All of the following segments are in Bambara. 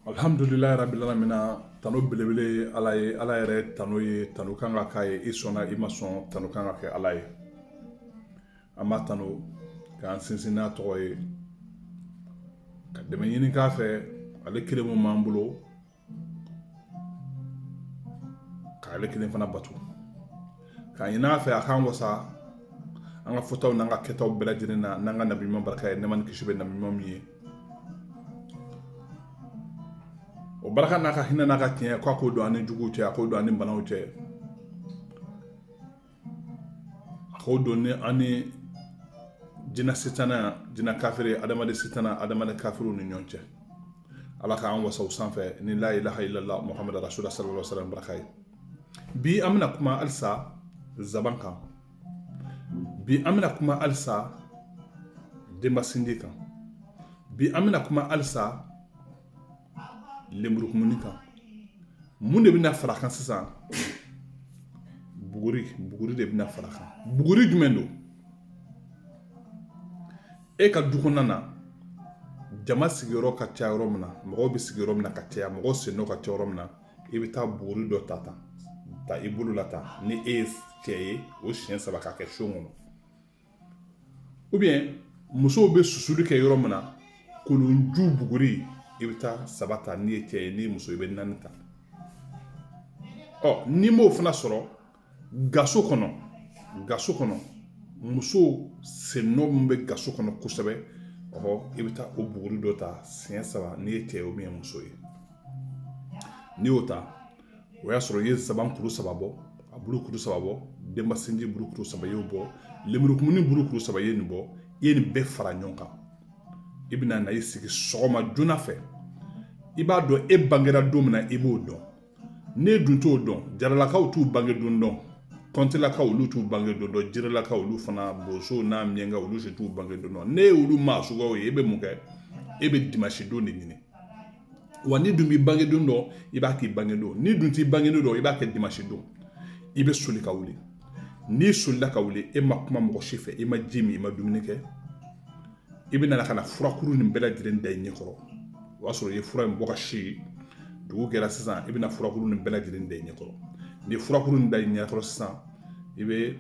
Alhamdulillah rabbil alamin tano belebele ala ye ala yɛrɛ tano ye tano kan ka k'a ye i sɔnna i ma sɔn tano kan ka kɛ ala ye an b'a tano k'an sinsin n'a tɔgɔ ye ka dɛmɛ ɲini k'a fɛ ale kelen mun b'an bolo k'ale kelen fana batu k'a ɲini a fɛ a k'an wasa an ka fɔtaw n'an ka kɛtaw bɛɛ lajɛlen na n'an ka nabi ɲuman barika ye nɛɛma ni kisi bɛ nabi ɲuman min ye o baraka n'a ka hinɛ n'a ka tiɲɛ k'a k'o don ani juguw cɛ a k'o don ani banaw cɛ a k'o don ni ani jinɛ sitana jinɛ kafiri adamaden sitana adamaden kafiriw ni ɲɔgɔn cɛ ala k'an wasa o sanfɛ ni la ilaha illallah muhamadu rasulullah sallallahu alaihi wasallam baraka ye bi an bɛna kuma halisa zaban kan bi an bɛna kuma halisa denbasinji kan bi an bɛna kuma halisa lemurukumuni kan mun de bɛna fara kan sisan buguri de bɛna fara kan buguri jumɛn don e ka du kɔnɔna na jama sigiyɔrɔ ka ca yɔrɔ min na mɔgɔw bɛ sigiyɔrɔ min na ka caya mɔgɔw sennɔ ka ca yɔrɔ min na i bɛ taa buguri dɔ ta i bolo la ta ni e ye cɛ ye o siɲɛ 3 ka kɛ son kɔnɔ ou bien musow bɛ susuli kɛ yɔrɔ min na kolonju buguri i bɛ taa 3 ta n'i ye cɛ ye n'i ye muso i bɛ 4 ta n'i m'o fana sɔrɔ gaso kɔnɔ musow sennɔ min bɛ gaso kɔnɔ kosɛbɛ i bɛ taa o buguri dɔ ta siɲɛ 3 n'i ye cɛ ye o min ye muso ye n'i y'o ta o y'a sɔrɔ i ye zaban kuru 3 bɔ a bulu kuru 3 bɔ denbasinji bulu kuru 3 y'o bɔ lemurukumuni bulu kuru 3 ye nin bɔ i ye nin bɛɛ fara ɲɔgɔn kan i bɛna na i sigi sɔgɔma joona fɛ i b'a dɔn e bangera don min na i b'o dɔn n'e dun t'o dɔn jaralakaw t'u bange don dɔn kɔntilakaw olu t'u bange don dɔn jirelakaw olu fana bosow n'a miɲɛnkaw olu si t'u bange don dɔn n'e ye olu maa suguyaw ye e bɛ mun kɛ e bɛ dimanche don de ɲini wa ni dun b'i bange don dɔn i b'a k'i bange don ni dun t'i bange don dɔn i b'a kɛ dimanche don i bɛ soli ka wuli n'i solila ka wuli e ma kuma mɔgɔ si fɛ i ma ji min i ma dumuni kɛ i bɛ nana ka na furakuru nin bɛɛ lajɛlen da i ɲɛkɔrɔ o y'a sɔrɔ i ye fura in bɔ ka si dugu kɛra sisan i bɛ na furakuru nin bɛɛ lajɛlen da i ɲɛkɔrɔ ni furakuru nin da i ɲɛkɔrɔ sisan i bɛ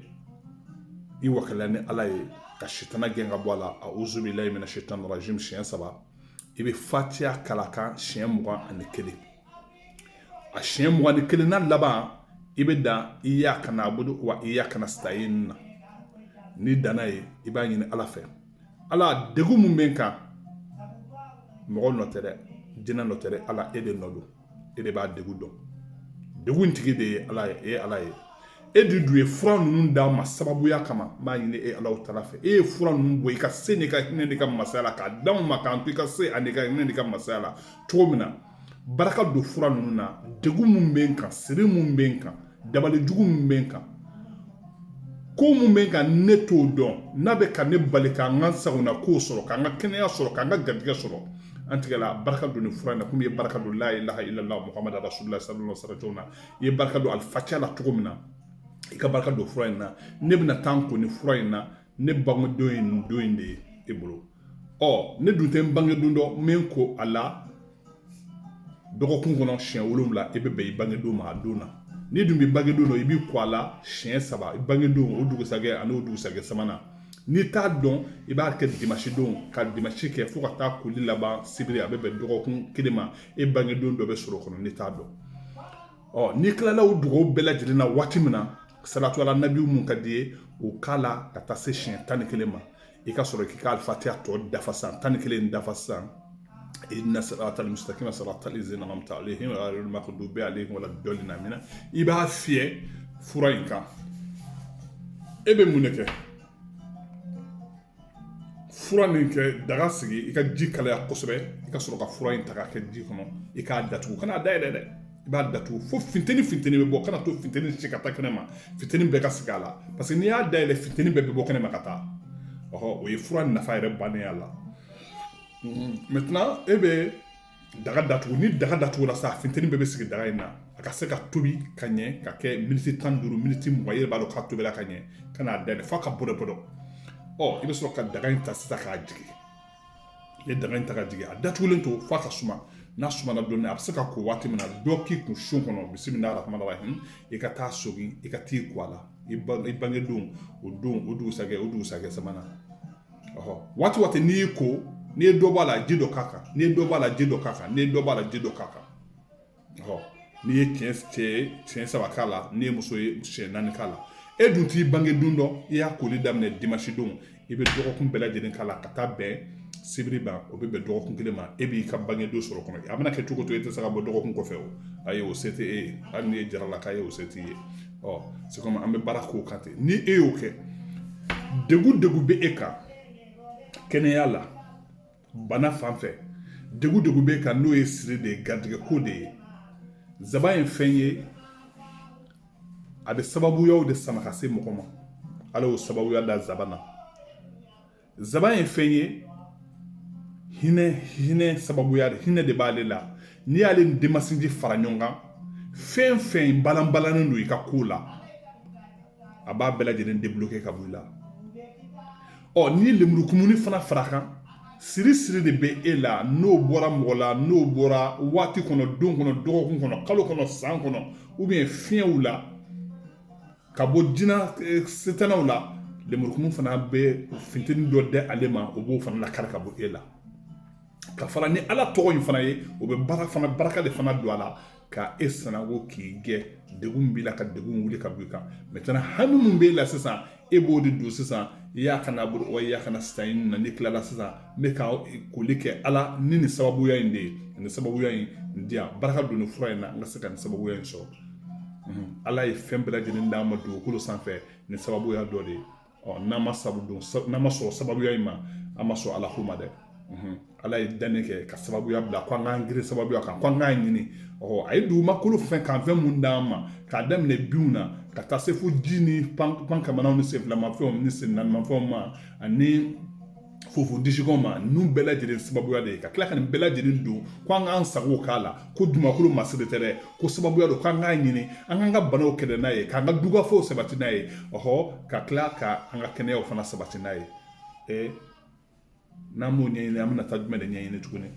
i wakala ni ala ye ka sitana gɛn ka bɔ a la a'uzu billahi minash shaitanir rajim siɲɛ 3 i bɛ fatiha kala kan siɲɛ 21 a siɲɛ 21 na laban i bɛ dan iyyaka na'budu wa iyyaka nasta'in na ni danna ye i b'a ɲini ala fɛ ala degun mun bɛ n kan mɔgɔ nɔ tɛ dɛ jinɛ nɔ tɛ dɛ ala e de nɔ don e de b'a degun dɔn degun tigi de ye ala ye e ye ala ye e de dun ye fura ninnu d'a ma sababuya kama n b'a ɲini e alaw tala fɛ e ye fura ninnu bɔ i ka se n'i ka hinɛ n'i ka masaya la k'a d'anw ma k'an to i ka se ani ka hinɛ n'i ka masaya la cogo min na baraka don fura ninnu na degun mun bɛ n kan siri mun bɛ n kan dabalijugu mun bɛ n kan ko mun bɛ ka ne t'o dɔn n'a bɛ ka ne bali k'an ka sagona kow sɔrɔ k'an ka kɛnɛya sɔrɔ k'an ka garijɛgɛ sɔrɔ an tigɛla baraka don nin fura in na komi i ye baraka don la ilaha illallah muhamadu rasulullah sallallahu alaihi wasallam na i ye baraka don alifatiha la cogo min na i ka baraka don fura in na ne bɛna taa ko nin fura in na ne bangedon ye nin don in de ye e bolo ne dun tɛ n bangedon dɔn n bɛ n ko a la dɔgɔkun kɔnɔ siɲɛ 7 i bɛ bɛn i bangedon ma a don na ni dun bɛ bangedon dɔn i b'i ko a la siɲɛ 3 i bangedon o dugusajɛ ani o dugusajɛ sabanan n'i t'a dɔn i b'a kɛ dimanche don ka dimanche kɛ fo ka taa koli laban sibiri a bɛ bɛn dɔgɔkun 1 ma e bangedon dɔ bɛ sɔrɔ o kɔnɔ n'i t'a dɔn n'i tilala o dugawu bɛɛ lajɛlen na waati min na salatu ala nabiw mun ka di ye o k'a la ka taa se siɲɛ 11 ma i ka sɔrɔ k'i ka alifatiha tɔ dafa sisan 11 dafa sisan inna siratal mustaqima siratal ladzina an'amta alaihim ghayril maghdubi alaihim waladdallin amina i b'a fiyɛ fura in kan e bɛ mun de kɛ fura nin kɛ daga sigi i ka ji kalaya kosɛbɛ i ka sɔrɔ ka fura in ta k'a kɛ ji kɔnɔ i k'a datugu kana dayɛlɛ dɛ i b'a datugu fo finteni bɛ bɔ kana to finteni si ka taa kɛnɛ ma finteni bɛɛ ka sigi a la parce que n'i y'a dayɛlɛ finteni bɛɛ bɛ bɔ kɛnɛ ma ka taa o ye fura nafa yɛrɛ bannen a la maintenant e bɛ daga datugu ni daga datugula sa finteni bɛɛ bɛ sigi daga in na a ka se ka tobi ka ɲɛ ka kɛ miniti 15 miniti 20 i yɛrɛ b'a dɔn k'a tobila ka ɲɛ kana dayɛlɛ f'a ka bɔdɔ i bɛ sɔrɔ ka daga in ta sisan k'a jigin i ye daga in ta ka jigin a datugulen to f'a ka suma n'a sumana dɔɔni a bɛ se ka ko waati min na dɔ k'i kun sun kɔnɔ bisimilahi rahmani rahim i ka taa sogin i ka t'i ko a la i bangedon o dugusajɛ sabanan waati waati n'i y'i ko n'i ye dɔ b'a la ji dɔ k'a kan n'i ye dɔ b'a la ji dɔ k'a kan n'i ye dɔ b'a la ji dɔ k'a kan n'i ye siɲɛ 3 k'a la n'i ye muso ye siɲɛ 4 k'a la e dun t'i bange don dɔ i y'a koli daminɛ dimanche don i bɛ dɔgɔkun bɛɛ lajɛlen k'a la ka taa bɛn sibiri ma o bɛ bɛn dɔgɔkun kelen ma e b'i ka bange don sɔrɔ kɔnɔ a bɛna kɛ cogo o cogo e tɛ se ka bɔ dɔgɔkun kɔfɛ o ayi o se tɛ e ye hali n'i ye jaralaka ye o se t'i ye c'est comme an bɛ baara k'o kan ten ni e y'o kɛ degun bɛ e kan kɛnɛya la bana fan fɛ degun bɛ e kan n'o ye siri de ye garijɛgɛ ko de ye zaban ye fɛn ye a bɛ sababuyaw de sama ka se mɔgɔ ma ala y'o sababuya da zaban na zaban ye fɛn ye hinɛ sababuya hinɛ de b'ale la n'i y'ale ni denmasinji fara ɲɔgɔn kan fɛn fɛn balanbalannen don i ka ko la a b'a bɛɛ lajɛlen débloquer ka bɔ i la ni lemurukumuni fana fara kan siri de bɛ e la n'o bɔra mɔgɔ la n'o bɔra waati kɔnɔ don kɔnɔ dɔgɔkun kɔnɔ kalo kɔnɔ san kɔnɔ fiɲɛw la ka bɔ jinɛ setanaw la lemurukumun fana bɛ finteni dɔ dɛ ale ma o b'o fana lakari ka bɔ e la ka fara ni ala tɔgɔ in fana ye o bɛ baraka de fana don a la ka e sanango k'i gɛn degun b'i la ka degun wuli ka bɔ i kan maintenant hami mun b'e la sisan e b'o de don sisan i y'a kana bolo wa i y'a kana sisan in na ni tilala sisan ne ka koli kɛ ala ni nin sababuya in de ye nin sababuya in di yan baraka don nin fura in na n ka se ka nin sababuya in sɔrɔ ala ye fɛn bɛɛ lajɛlen d'an ma dugukolo sanfɛ nin sababuya dɔ de ye n'an ma sɔrɔ sababuya in ma an ma sɔn ala ko ma dɛ ala ye danni kɛ ka sababuya bila ko an k'an girin sababuya kan ko an k'an ɲini a ye dugumakolo fɛn kan fɛn mun d'an ma k'a daminɛ binw na ka taa se fo ji ni pan kamanaw ni senfilamafɛnw ni sennaanimafɛnw ma ani fofo disikɔnw ma ninnu bɛɛ lajɛlen sababuya de ye ka tila ka nin bɛɛ lajɛlen don ko an k'an sago k'a la ko dugumakolo masiri tɛ dɛ ko sababuya don k'an k'an ɲini an k'an ka banaw kɛlɛ n'a ye k'an ka dugafɛnw sabati n'a ye ka tila ka an ka kɛnɛyaw fana sabati n'a ye n'an m'o ɲɛɲini an bɛna taa jumɛn de ɲɛɲini tuguni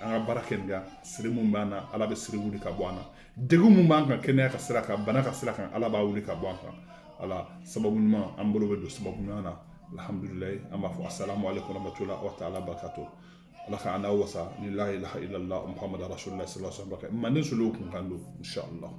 an ka baara kɛ nin kan siri mun b'an na ala bɛ siri wuli ka bɔ an na degun mun b'an kan kɛnɛya ka sira kan bana ka sira kan ala b'a wuli ka bɔ an kan ala sababu ɲuman an bolo bɛ don sababu ɲuman na alhamdulilayi an b'a fɔ assalamu alaikum warahmatullahi wa ta'ala barakatuh ala ka an n'aw wasa ni la ilaha illallah muhammadu rasulullah sallallahu alaihi wa sallam manden solo kun kan don inshallah